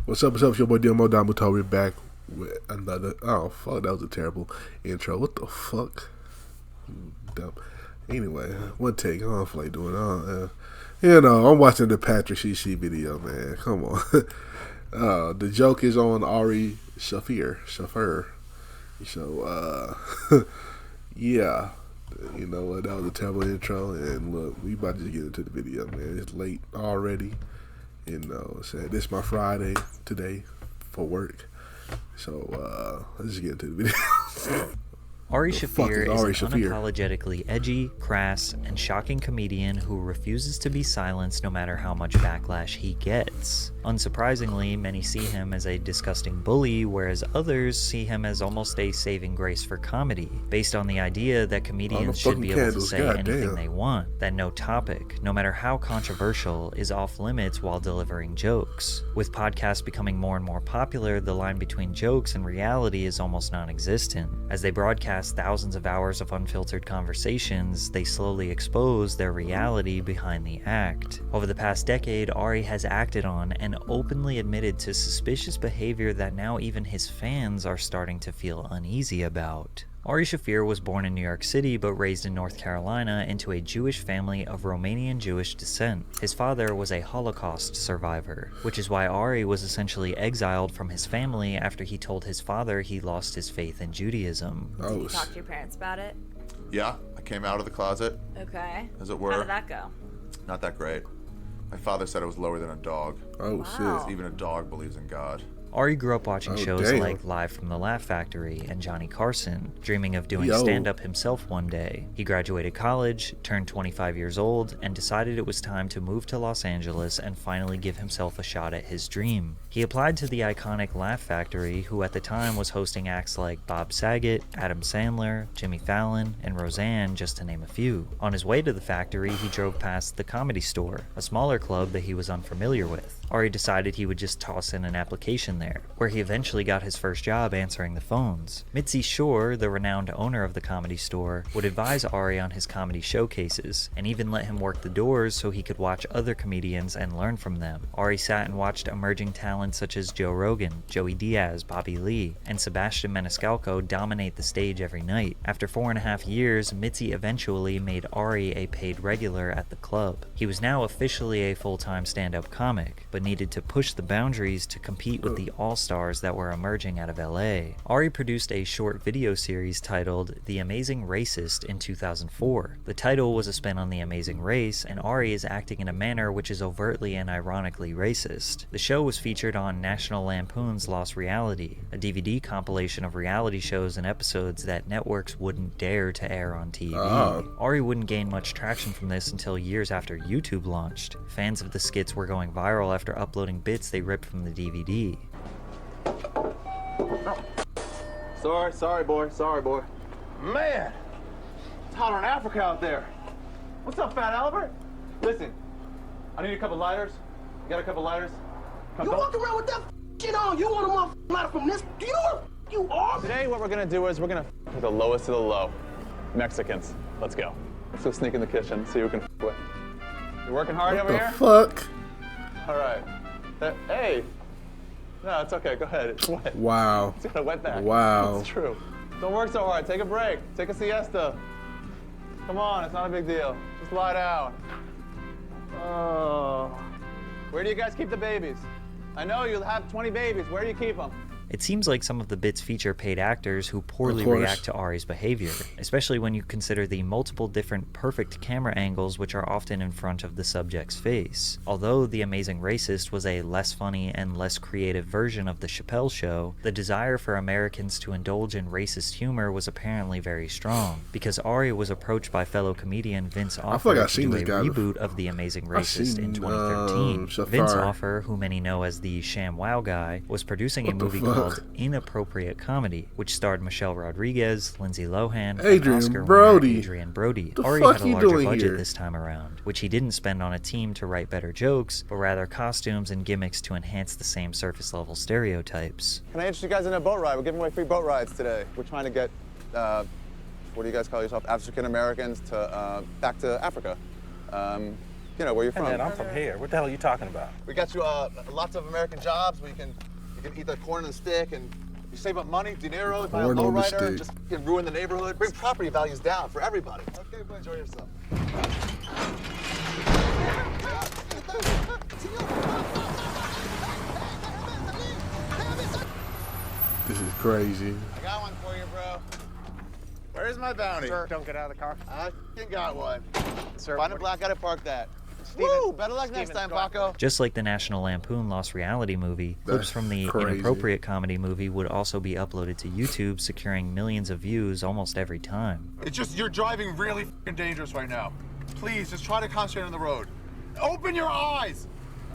What's up? What's up? It's your boy Domuto. We're back with another. Oh fuck, that was a terrible intro. What the fuck? Dumb. Anyway, one take. I don't feel like doing it. I'm watching the Patrick Shishi video, man. Come on. The joke is on Ari Shaffir. So, yeah. You know what? That was a terrible intro. And look, we about to get into the video, man. It's late already. This is my Friday today for work. So, let's just get into the video. Ari Shaffir is an unapologetically edgy, crass, and shocking comedian who refuses to be silenced no matter how much backlash he gets. Unsurprisingly, many see him as a disgusting bully, whereas others see him as almost a saving grace for comedy, based on the idea that comedians should be able to say anything they want, that no topic, no matter how controversial, is off limits while delivering jokes. With podcasts becoming more and more popular, the line between jokes and reality is almost non-existent. As they broadcast thousands of hours of unfiltered conversations, they slowly expose their reality behind the act. Over the past decade, Ari has acted on and openly admitted to suspicious behavior that now even his fans are starting to feel uneasy about. Ari Shaffir was born in New York City but raised in North Carolina into a Jewish family of Romanian Jewish descent. His father was a Holocaust survivor, which is why Ari was essentially exiled from his family after he told his father he lost his faith in Judaism. Did you talk to your parents about it? Yeah, I came out of the closet. Okay. As it were. How did that go? Not that great. My father said I was lower than a dog. Oh, wow. shit. Even a dog believes in God. Ari grew up watching shows damn. like Live from the Laugh Factory and Johnny Carson, dreaming of doing stand-up himself one day. He graduated college, turned 25 years old, and decided it was time to move to Los Angeles and finally give himself a shot at his dream. He applied to the iconic Laugh Factory, who at the time was hosting acts like Bob Saget, Adam Sandler, Jimmy Fallon, and Roseanne, just to name a few. On his way to the factory, he drove past the Comedy Store, a smaller club that he was unfamiliar with. Ari decided he would just toss in an application there, where he eventually got his first job answering the phones. Mitzi Shore, the renowned owner of the Comedy Store, would advise Ari on his comedy showcases, and even let him work the doors so he could watch other comedians and learn from them. Ari sat and watched emerging talents such as Joe Rogan, Joey Diaz, Bobby Lee, and Sebastian Maniscalco dominate the stage every night. After 4.5 years, Mitzi eventually made Ari a paid regular at the club. He was now officially a full-time stand-up comic, but needed to push the boundaries to compete with the all-stars that were emerging out of LA. Ari produced a short video series titled The Amazing Racist in 2004. The title was a spin on The Amazing Race, and Ari is acting in a manner which is overtly and ironically racist. The show was featured on National Lampoon's Lost Reality, a DVD compilation of reality shows and episodes that networks wouldn't dare to air on TV. Ari wouldn't gain much traction from this until years after YouTube launched. Fans of the skits were going viral after uploading bits they ripped from the DVD. Sorry, boy. Man, it's hotter in Africa out there. What's up, Fat Albert? Listen, I need a couple lighters. You got a couple lighters? You walk around with that shit on. You want a motherfucking lighter from this? Do you know what you are? Today, what we're gonna do is we're gonna with the lowest of the low. Mexicans. Let's go. Let's go sneak in the kitchen, see who we can with. You working hard over here? What the fuck? All right. Hey. No, it's okay. Go ahead. It's wet. Wow. It's gonna wet back. Wow. It's true. Don't work so hard. Take a break. Take a siesta. Come on. It's not a big deal. Just lie down. Oh. Where do you guys keep the babies? I know you'll have 20 babies. Where do you keep them? It seems like some of the bits feature paid actors who poorly react to Ari's behavior, especially when you consider the multiple different perfect camera angles which are often in front of the subject's face. Although The Amazing Racist was a less funny and less creative version of The Chappelle Show, the desire for Americans to indulge in racist humor was apparently very strong, because Ari was approached by fellow comedian Vince Offer to do a reboot of The Amazing Racist in 2013. Vince Offer, who many know as the ShamWow guy, was producing a movie called Inappropriate Comedy, which starred Michelle Rodriguez, Lindsay Lohan, and Oscar winner Adrian Brody. Ari had a larger budget this time around, which he didn't spend on a team to write better jokes, but rather costumes and gimmicks to enhance the same surface-level stereotypes. Can I interest you guys in a boat ride? We're giving away free boat rides today. We're trying to get, what do you guys call yourself, African Americans to back to Africa. You know, where you're Hey, from. man, I'm from here. What the hell are you talking about? We got you lots of American jobs where you can eat the corn on the stick and you save up money, dinero, buy a Corn on the lowrider, stick. just can ruin the neighborhood, bring property values down for everybody. Okay, well, enjoy yourself. This is crazy. I got one for you, bro. Where's my bounty? Sir, don't get out of the car. I f***ing got one. Sir, Find a black guy to park that. Woo! Better luck next time, Paco. Just like the National Lampoon Lost Reality movie, clips That's from the crazy. inappropriate comedy movie would also be uploaded to YouTube, securing millions of views almost every time. It's just you're driving really f***ing dangerous right now. Please, just try to concentrate on the road. Open your eyes.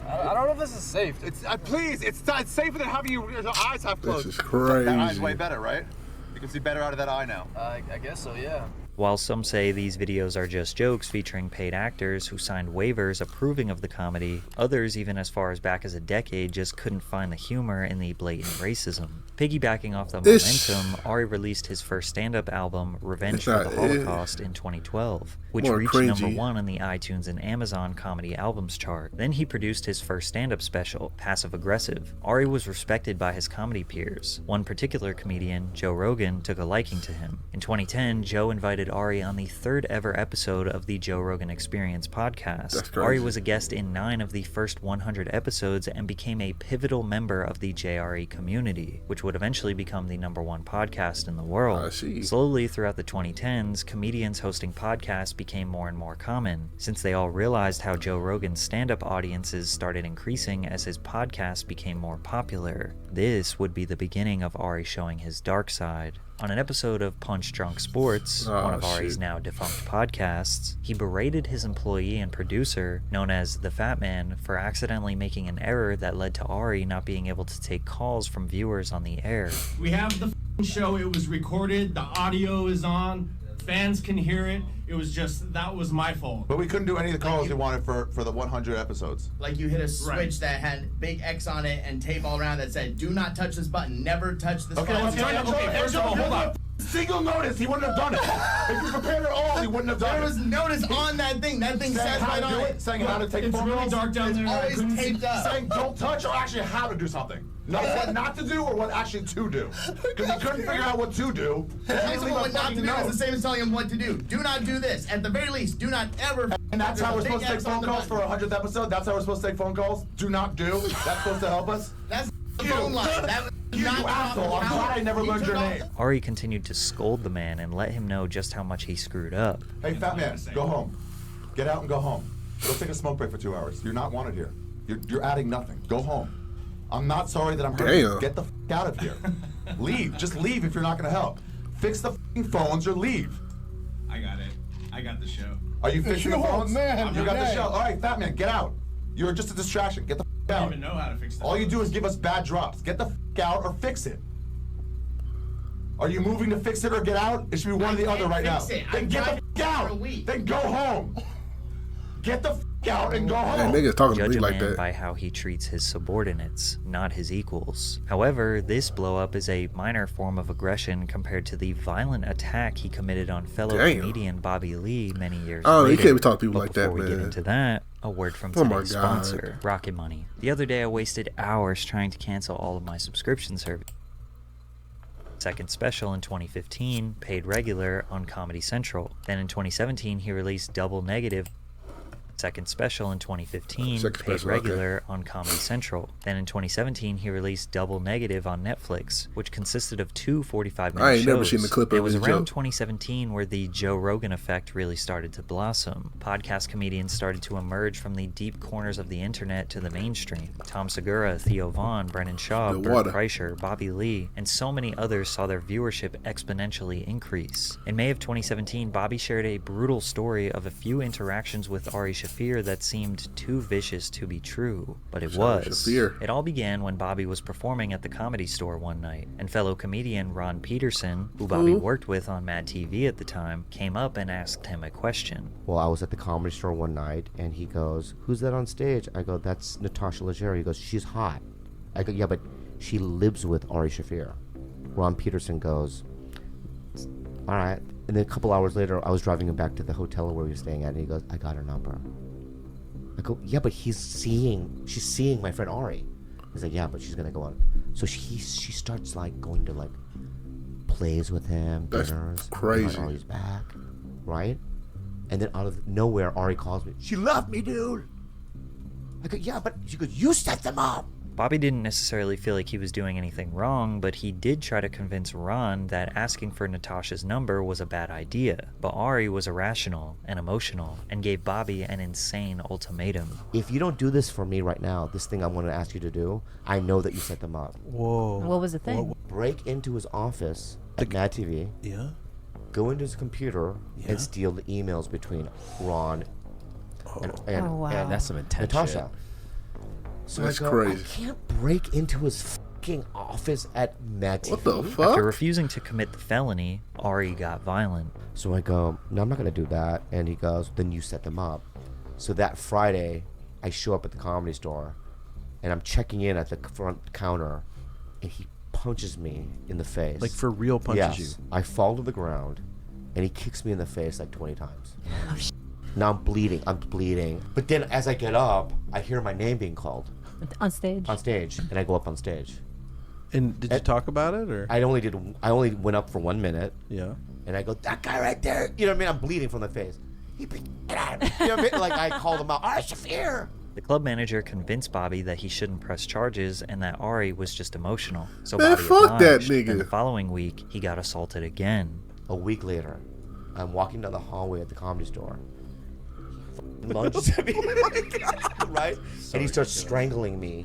I don't know if this is safe. It's please. It's safer than having your eyes half closed. This is crazy. That eye's way better, right? You can see better out of that eye now. I guess so, yeah. While some say these videos are just jokes featuring paid actors who signed waivers approving of the comedy, others, even as far as back as a decade, just couldn't find the humor in the blatant racism. Piggybacking off the momentum, Ari released his first stand-up album, Revenge for the Holocaust, in 2012, which More reached cringy. number 1 on the iTunes and Amazon comedy albums chart. Then he produced his first stand-up special, Passive Aggressive. Ari was respected by his comedy peers. One particular comedian, Joe Rogan, took a liking to him. In 2010, Joe invited Ari on the 3rd ever episode of the Joe Rogan Experience podcast. That's crazy. Ari was a guest in 9 of the first 100 episodes and became a pivotal member of the JRE community, which would eventually become the #1 podcast in the world. I see. Slowly throughout the 2010s, comedians hosting podcasts became more and more common, since they all realized how Joe Rogan's stand-up audiences started increasing as his podcast became more popular. This would be the beginning of Ari showing his dark side. On an episode of Punch Drunk Sports, one of Ari's shit. now defunct podcasts, he berated his employee and producer, known as the Fat Man, for accidentally making an error that led to Ari not being able to take calls from viewers on the air. We have the show, it was recorded, the audio is on, fans can hear it. It was just, that was my fault. But we couldn't do any of the calls we wanted for the 100 episodes. Like you hit a switch Right. that had big X on it and tape all around that said, do not touch this button, never touch this Okay, button. First of all, hold on. Single notice, he wouldn't have done it. If you prepared at all, he wouldn't have done There it. was notice on that thing. That thing Saying says how right to do on it, it. saying how to take It's phone really calls. dark down there. I Always couldn't see- taped up. Saying don't touch or actually how to do something. Not what not to do or what actually to do. Because he couldn't figure out what to do. Telling someone what not to do note. is the same as telling him what to do. Do not do this. At the very least, do not ever. And that's how we're There's a supposed to big take X on phone the calls for button. 100th episode? That's how we're supposed to take phone calls? Do not do? That's supposed to help us? That's the phone line. That was You not asshole, I'm glad I never He learned your took off- name. Ari continued to scold the man and let him know just how much he screwed up. Hey, fat man, go home. Get out and go home. Go take a smoke break for 2 hours. You're not wanted here. You're adding nothing. Go home. I'm not sorry that I'm hurting you. Damn. Get the f out of here. Leave. Just leave if you're not going to help. Fix the f***ing phones or leave. I got it. I got the show. Are you fixing the phones? man, You got the okay. show. All right, fat man, get out. You're just a distraction. Get the I f out. don't even know how to fix that. All you do is give us bad drops. Get the f out or fix it. Are you moving to fix it or get out? It should be one or the I other can't right now. fix it. Then I'm get the f driving for a out. week. Then go home. Get the f out and go Man, home. niggas talking to Judge me a like man that. by how he treats his subordinates, not his equals. However, this blow-up is a minor form of aggression compared to the violent attack he committed on fellow Damn. comedian Bobby Lee many years Oh, you later. can't be talking to people But like that, before we get man. into that, a word from Oh my today's God. sponsor, Rocket Money. The other day I wasted hours trying to cancel all of my subscription services. Second special in 2015, paid regular on Comedy Central. Then in 2017, he released Double Negative. Second special in 2015, Second paid special, okay. regular on Comedy Central. Then in 2017, he released Double Negative on Netflix, which consisted of 2 45-minute I ain't shows. never seen the clip It of was his around joke. 2017 where the Joe Rogan effect really started to blossom. Podcast comedians started to emerge from the deep corners of the internet to the mainstream. Tom Segura, Theo Vaughn, Brennan Shaw, The Bert water. Kreischer, Bobby Lee, and so many others saw their viewership exponentially increase. In May of 2017, Bobby shared a brutal story of a few interactions with Ari Shaffir that seemed too vicious to be true, but it Ari was. Shaffir. It all began when Bobby was performing at the Comedy Store one night, and fellow comedian Ron Peterson, who Bobby worked with on Mad TV at the time, came up and asked him a question. Well, I was at the Comedy Store one night, and he goes, "Who's that on stage?" I go, "That's Natasha Leggero." He goes, "She's hot." I go, "Yeah, but she lives with Ari Shaffir." Ron Peterson goes, "All right." And then a couple hours later, I was driving him back to the hotel where he was staying at, and he goes, "I got her number." I go, yeah, but she's seeing my friend Ari. He's like, yeah, but she's gonna go on. So she starts like going to like plays with him, That's dinners. crazy. behind Ari's back, right? And then out of nowhere, Ari calls me. She left me, dude. I go, yeah, but she goes, you set them up. Bobby didn't necessarily feel like he was doing anything wrong, but he did try to convince Ron that asking for Natasha's number was a bad idea. But Ari was irrational and emotional and gave Bobby an insane ultimatum. If you don't do this for me right now, this thing I'm going to ask you to do, I know that you set them up. Whoa. What was the thing? Break into his office at Mad TV, Yeah. go into his computer, Yeah. and steal the emails between Ron and Oh, wow. and That's some intense Natasha. shit. So That's I go, crazy. I can't break into his fucking office at Mad TV. What the After fuck? refusing to commit the felony, Ari got violent. So I go, no, I'm not going to do that. And he goes, then you set them up. So that Friday, I show up at the Comedy Store, and I'm checking in at the front counter, and he punches me in the face. Like for real punches Yes. you. I fall to the ground, and he kicks me in the face like 20 times. Now I'm bleeding. But then as I get up, I hear my name being called On stage? on stage, and I go up on stage. And did you talk about it or? I only went up for 1 minute, Yeah. and I go, that guy right there. You know what I mean? I'm bleeding from the face. He beat it out of me. You know what I mean? Like I called him out. Ari Shaffir. The club manager convinced Bobby that he shouldn't press charges and that Ari was just emotional. So Man, Bobby fuck that obliged. nigga. Then the following week, he got assaulted again. A week later, I'm walking down the hallway at the Comedy Store. He lunges at me, right? And he starts strangling me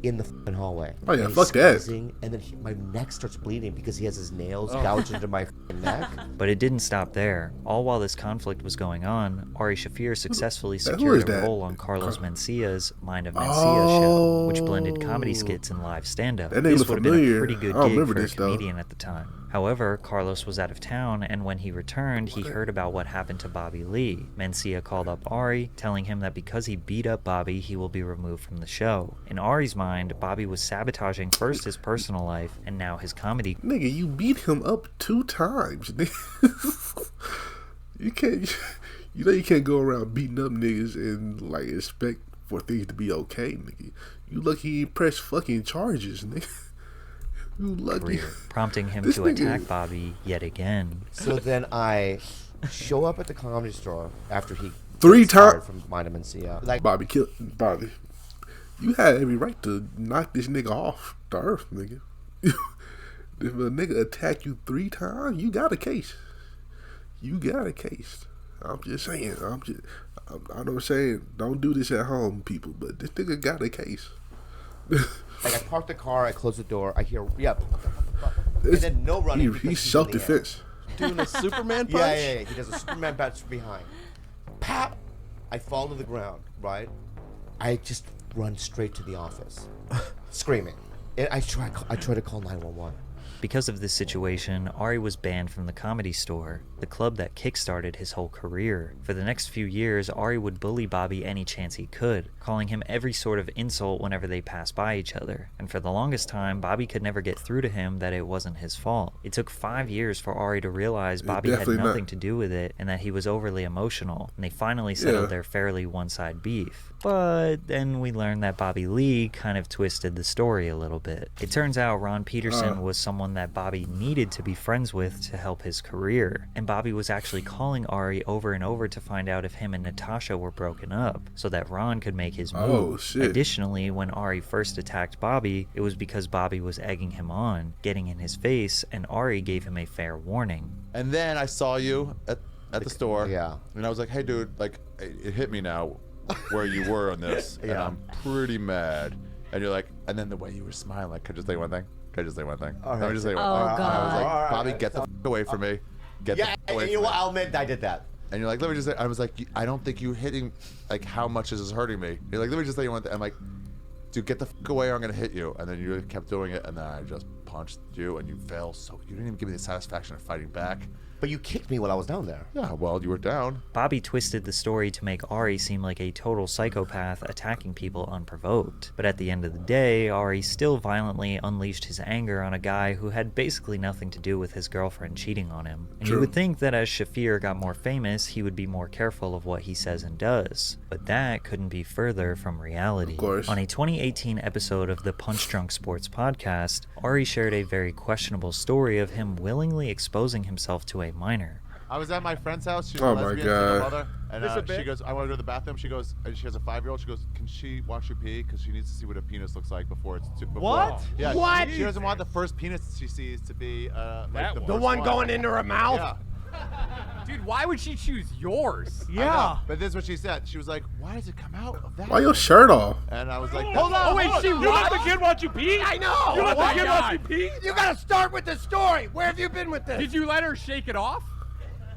in the fucking hallway. Oh, yeah, And he's fuck that. squeezing, and then my neck starts bleeding because he has his nails gouged into my fucking neck. But it didn't stop there. All while this conflict was going on, Ari Shaffir successfully who secured is a that? role on Carlos Mencia's Mind of Mencia show, which blended comedy Oh. skits and live stand-up. That name This look would have been a familiar. pretty good I don't gig remember for a this, though. comedian at the time. However, Carlos was out of town, and when he returned, he heard about what happened to Bobby Lee. Mencia called up Ari, telling him that because he beat up Bobby, he will be removed from the show. In Ari's mind, Bobby was sabotaging first his personal life and now his comedy. Nigga, you beat him up 2 times. Nigga. You can't, you can't go around beating up niggas and like expect for things to be okay, nigga. You lucky he pressed fucking charges, nigga. You lucky. Prompting him This to nigga- attack Bobby yet again. So then I show up at the Comedy Store after he 3 gets fired times. from Mind of Mencia. Like, Bobby killed Bobby. You had every right to knock this nigga off the earth, nigga. If a nigga attack you 3 times, you got a case. You got a case. I'm just saying. I know what I'm saying. Don't do this at home, people. But this nigga got a case. like I park the car, I close the door, I hear, and then no running. because He's he's in the air. self-defense. Doing a Superman punch? Yeah. He does a Superman punch from behind. Pap! I fall to the ground, right? I just run straight to the office, screaming. And I try to call 911. Because of this situation, Ari was banned from the Comedy Store, the club that kickstarted his whole career. For the next few years, Ari would bully Bobby any chance he could, calling him every sort of insult whenever they passed by each other. And for the longest time, Bobby could never get through to him that it wasn't his fault. It took 5 years for Ari to realize Bobby had definitely nothing not. to do with it and that he was overly emotional, and they finally settled Yeah. their fairly one-side beef. But then we learned that Bobby Lee kind of twisted the story a little bit. It turns out Ron Peterson was someone that Bobby needed to be friends with to help his career, and Bobby was actually calling Ari over and over to find out if him and Natasha were broken up, so that Ron could make his move. Oh, shit. Additionally, when Ari first attacked Bobby, it was because Bobby was egging him on, getting in his face, and Ari gave him a fair warning. And then I saw you at the store. Yeah. And I was like, hey, dude, like, it hit me now where you were on this. And Yeah. I'm pretty mad. And you're like, and then the way you were smiling, like, can I just say one thing? Can I just say one thing? All Let me right. just say one Oh, thing. And I was like, God. Bobby, get the away from me. Get Yeah, the away and you from know me. what? I'll admit I did that. And you're like, let me just say, I was like, I don't think you hitting, like, how much is this hurting me? You're like, let me just say one thing. I'm like, dude, get the away or I'm going to hit you. And then you kept doing it. And then I just punched you and you fell. So you didn't even give me the satisfaction of fighting back. But you kicked me while I was down there. Yeah, well, you were down. Bobby twisted the story to make Ari seem like a total psychopath attacking people unprovoked. But at the end of the day, Ari still violently unleashed his anger on a guy who had basically nothing to do with his girlfriend cheating on him. And you would think that as Shaffir got more famous, he would be more careful of what he says and does. But that couldn't be further from reality. Of course. On a 2018 episode of the Punch Drunk Sports podcast, Ari shared a very questionable story of him willingly exposing himself to a minor. I was at my friend's house. She's Oh a my lesbian, God. single mother, and she goes, "I want to go to the bathroom." She goes, and she has a 5-year-old. She goes, "Can she watch her pee? Because she needs to see what a penis looks like before it's too." What? Yeah. What? She doesn't want the first penis she sees to be like the The first one going into her mouth? Yeah. Dude, why would she choose yours? I know. But this is what she said. She was like, "Why does it come out of that?" Why your shirt off? And I was like, Hold on. Oh, wait, she You let the kid watch you pee? I know. You let Oh the my kid God. watch you pee? You gotta start with the story. Where have you been with this? Did you let her shake it off?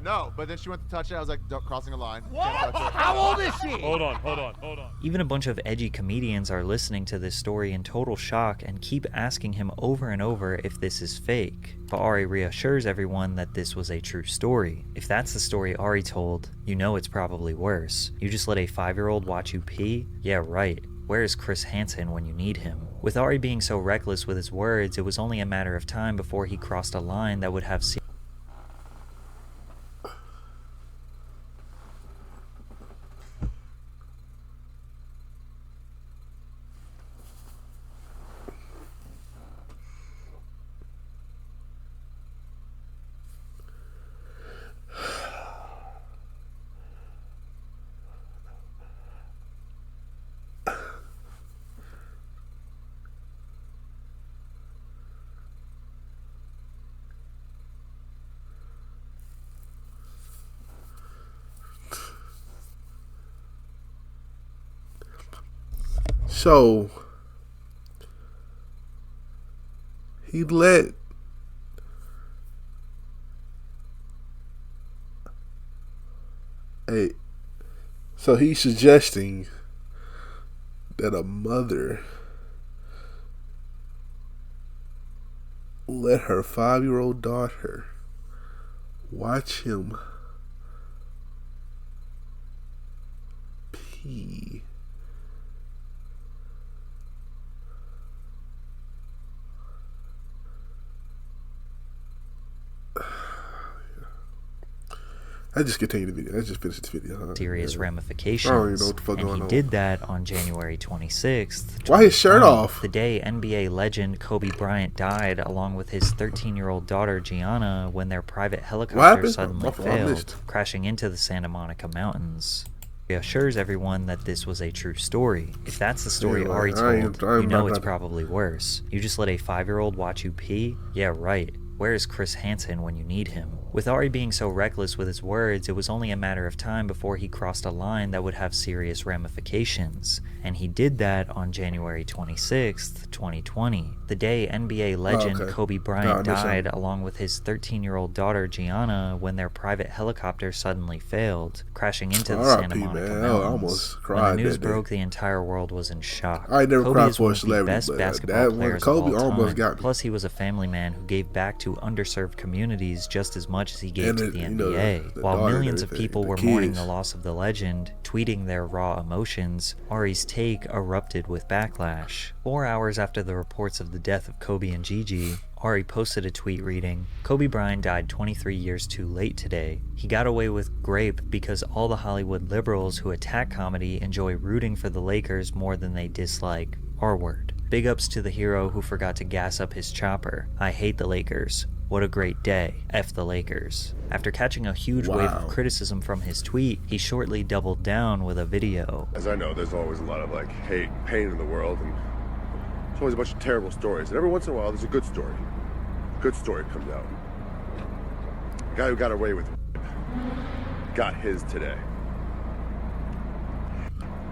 No, but then she went to touch it. I was like, "Don't crossing a line." What? Can't touch it. How old is she? Hold on. Even a bunch of edgy comedians are listening to this story in total shock and keep asking him over and over if this is fake. But Ari reassures everyone that this was a true story. If that's the story Ari told, you know it's probably worse. You just let a 5-year-old watch you pee? Yeah, right. Where is Chris Hansen when you need him? With Ari being so reckless with his words, it was only a matter of time before he crossed a line that would have So he let so he's suggesting that a mother let her 5-year-old daughter watch him pee. I just continued the video. I just finished the video. Huh? serious Yeah. ramifications. I don't even know what the fuck and going he on. did that on January 26th. Why his shirt 2020, off? The day NBA legend Kobe Bryant died, along with his 13-year-old daughter Gianna, when their private helicopter happened? suddenly I failed, missed. crashing into the Santa Monica Mountains. He assures everyone that this was a true story. If that's the story Yeah, Ari I told, ain't you know not- it's probably worse. You just let a 5-year-old watch you pee? Yeah, right. Where is Chris Hansen when you need him? With Ari being so reckless with his words, it was only a matter of time before he crossed a line that would have serious ramifications. And he did that on January 26th, 2020. The day NBA legend okay. Kobe No, I Bryant missed died, that. along with his 13-year-old daughter Gianna, when their private helicopter suddenly failed, crashing into the R.I.P., Santa Monica man. I Mountains. almost When cried the news that day. broke, the entire world was in shock. I never Kobe cried is for one a of the celebrity, best but basketball that one, players Kobe of all almost time. got me. Plus, he was a family man who gave back to underserved communities just as much as he gave And to the- the you know, NBA. the While daughter and millions of everything, people the were mourning kids. the loss of the legend, tweeting their raw emotions, Ari's take erupted with backlash. 4 hours after the reports of the death of Kobe and Gigi, Ari posted a tweet reading, "Kobe Bryant died 23 years too late today. He got away with grape because all the Hollywood liberals who attack comedy enjoy rooting for the Lakers more than they dislike R-word. Big ups to the hero who forgot to gas up his chopper. I hate the Lakers. What a great day. F the Lakers." After catching a huge wave of criticism from his tweet, he shortly doubled down with a video. As I know, there's always a lot of hate, pain in the world, and there's always a bunch of terrible stories. And every once in a while, there's a good story. Good story comes out. The guy who got away with got his today.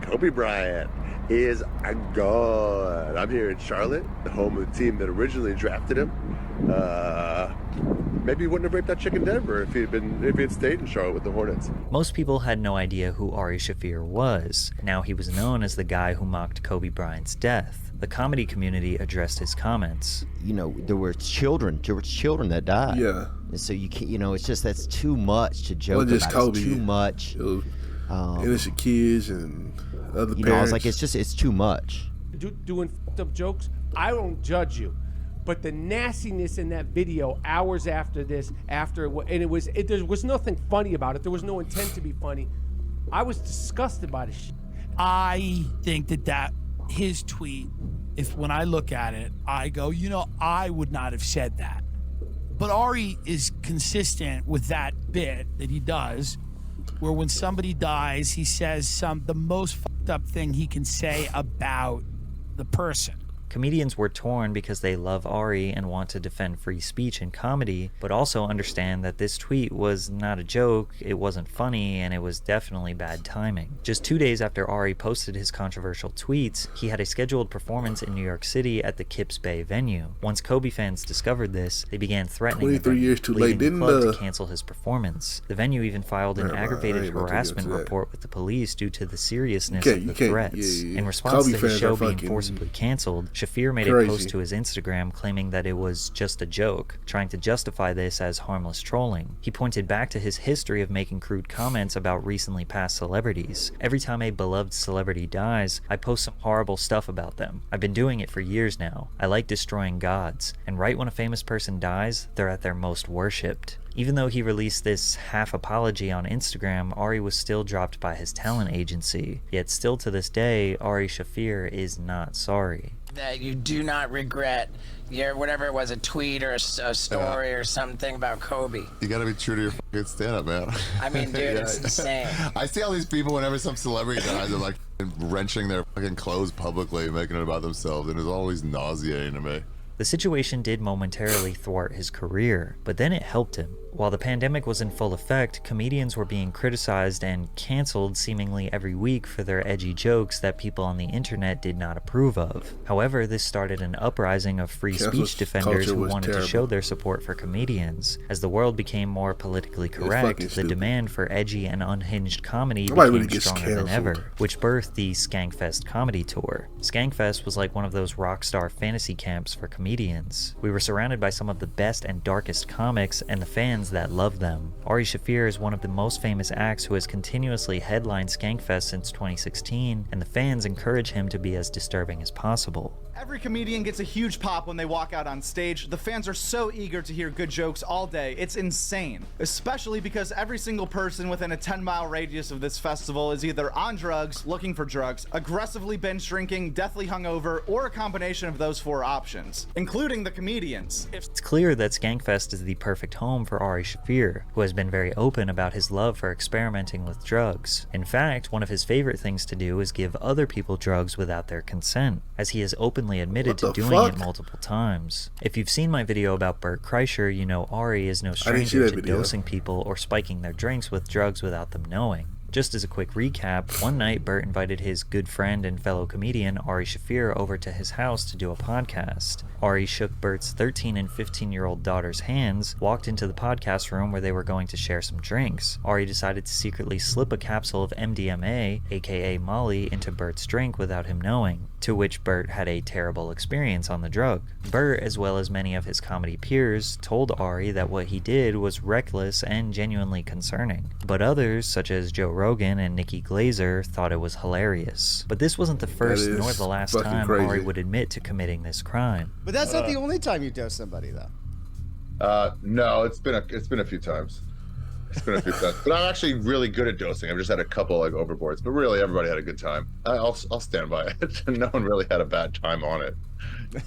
Kobe Bryant is a god. I'm here in Charlotte, the home of the team that originally drafted him. maybe he wouldn't have raped that chick in Denver if he had stayed in Charlotte with the Hornets. Most people had no idea who Ari Shaffir was. Now he was known as the guy who mocked Kobe Bryant's death. The comedy community addressed his comments. You know, there were children that died. Yeah. And so you can't, it's just, that's too much to joke Well, just about. Kobe. It's too much. It was innocent kids and other parents. I was like, it's too much. Doing fucked up jokes, I don't judge you. But the nastiness in that video hours after this, there was nothing funny about it. There was no intent to be funny. I was disgusted by the shit. I think that his tweet, when I look at it, I go, I would not have said that. But Ari is consistent with that bit that he does, where when somebody dies, he says the most fucked up thing he can say about the person. Comedians were torn because they love Ari and want to defend free speech and comedy, but also understand that this tweet was not a joke, it wasn't funny, and it was definitely bad timing. Just 2 days after Ari posted his controversial tweets, he had a scheduled performance in New York City at the Kips Bay venue. Once Kobe fans discovered this, they began threatening 23 years too late, the club to cancel his performance. The venue even filed an aggravated harassment that. report with the police due to the seriousness of the threats. In response Kobe to his show being fucking forcibly canceled, Shaffir made a post to his Instagram claiming that it was just a joke, trying to justify this as harmless trolling. He pointed back to his history of making crude comments about recently passed celebrities. Every time a beloved celebrity dies, I post some horrible stuff about them. I've been doing it for years now. I like destroying gods, and right when a famous person dies, they're at their most worshipped. Even though he released this half apology on Instagram, Ari was still dropped by his talent agency. Yet still to this day, Ari Shaffir is not sorry. That you do not regret your whatever it was, a tweet or a story or something about Kobe. You gotta be true to your fucking stand-up, man. I mean, dude, it's insane. I see all these people whenever some celebrity dies, they're like wrenching their fucking clothes publicly, making it about themselves, and it's always nauseating to me. The situation did momentarily thwart his career, but then it helped him. While the pandemic was in full effect, comedians were being criticized and canceled seemingly every week for their edgy jokes that people on the internet did not approve of. However, this started an uprising of free speech defenders who wanted to show their support for comedians. As the world became more politically correct, the demand for edgy and unhinged comedy became stronger than ever, which birthed the Skankfest comedy tour. Skankfest was like one of those rock star fantasy camps for comedians. We were surrounded by some of the best and darkest comics and the fans that love them. Ari Shaffir is one of the most famous acts who has continuously headlined Skankfest since 2016, and the fans encourage him to be as disturbing as possible. Every comedian gets a huge pop when they walk out on stage. The fans are so eager to hear good jokes all day. It's insane. Especially because every single person within a 10-mile radius of this festival is either on drugs, looking for drugs, aggressively binge drinking, deathly hungover, or a combination of those four options, including the comedians. It's clear that Skankfest is the perfect home for Ari Shaffir, who has been very open about his love for experimenting with drugs. In fact, one of his favorite things to do is give other people drugs without their consent, as he has openly admitted to doing it multiple times. If you've seen my video about Bert Kreischer, you know Ari is no stranger to dosing people or spiking their drinks with drugs without them knowing. Just as a quick recap, one night Bert invited his good friend and fellow comedian Ari Shaffir over to his house to do a podcast. Ari shook Bert's 13 and 15-year-old daughter's hands, walked into the podcast room where they were going to share some drinks. Ari decided to secretly slip a capsule of MDMA, aka Molly, into Bert's drink without him knowing, to which Bert had a terrible experience on the drug. Bert, as well as many of his comedy peers, told Ari that what he did was reckless and genuinely concerning. But others, such as Joe Rogan and Nikki Glazer, thought it was hilarious. But this wasn't the first nor the last time Ari would admit to committing this crime. But that's not the only time you dose somebody, though. No, it's been a few times. It's been a few times. But I'm actually really good at dosing. I've just had a couple overboards, but really everybody had a good time. I'll stand by it. No one really had a bad time on it.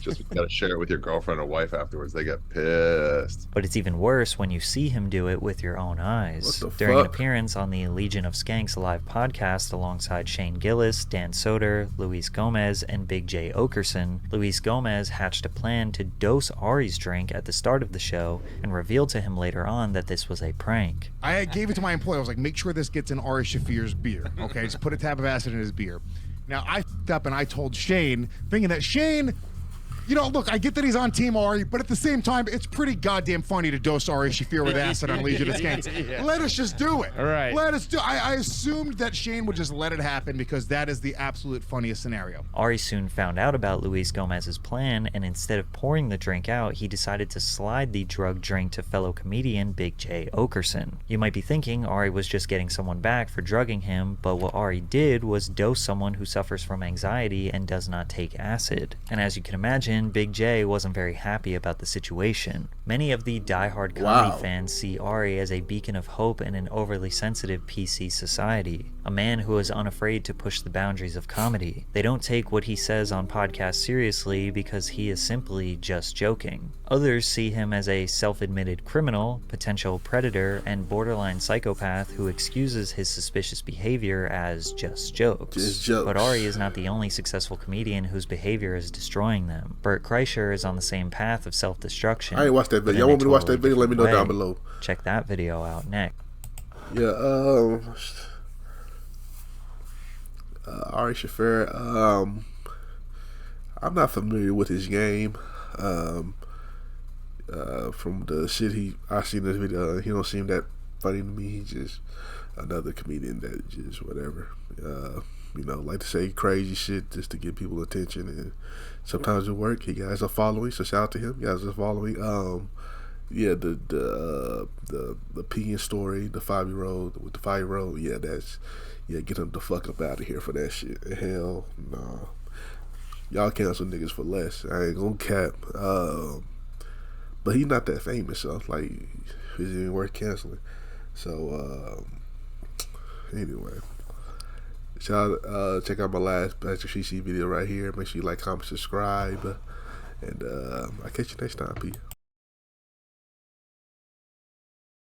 Just you gotta share it with your girlfriend or wife afterwards. They get pissed. But it's even worse when you see him do it with your own eyes. During an appearance on the Legion of Skanks live podcast alongside Shane Gillis, Dan Soder, Luis Gomez, and Big J Okerson, Luis Gomez hatched a plan to dose Ari's drink at the start of the show and revealed to him later on that this was a prank. I gave it to my employee. I was like, make sure this gets in Ari Shaffir's beer. Okay, just put a tab of acid in his beer. Now, I f***ed up and I told Shane, thinking that Shane, You know, look, I get that he's on Team Ari, but at the same time, it's pretty goddamn funny to dose Ari Shaffir with acid on Legion of Skanks. Yeah. Let us just do it. All right. Let us do. I assumed that Shane would just let it happen because that is the absolute funniest scenario. Ari soon found out about Luis Gomez's plan, and instead of pouring the drink out, he decided to slide the drug drink to fellow comedian Big J Okerson. You might be thinking Ari was just getting someone back for drugging him, but what Ari did was dose someone who suffers from anxiety and does not take acid. And as you can imagine, Big J wasn't very happy about the situation. Many of the die-hard comedy fans see Ari as a beacon of hope in an overly sensitive PC society, a man who is unafraid to push the boundaries of comedy. They don't take what he says on podcasts seriously because he is simply just joking. Others see him as a self-admitted criminal, potential predator, and borderline psychopath who excuses his suspicious behavior as just jokes. But Ari is not the only successful comedian whose behavior is destroying them. Bert Kreischer is on the same path of self-destruction. I ain't watched that video. Y'all want me to watch that video? Let me know down below. Check that video out next. Yeah, Ari Shaffir, I'm not familiar with his game. From the shit I seen in this video, he don't seem that funny to me. He's just another comedian that just whatever. You know, like to say crazy shit just to get people attention, and sometimes it work. He has a following, so shout out to him. He has a following. Yeah, the peeing story, the 5-year-old with the 5-year-old. Yeah, get him the fuck up out of here for that shit. Hell no. Y'all cancel niggas for less. I ain't gonna cap. But he's not that famous, so like, it's even worth canceling. So anyway, check out my last Patrick CC video right here. Make sure you like, comment, subscribe, and I'll catch you next time. Peace.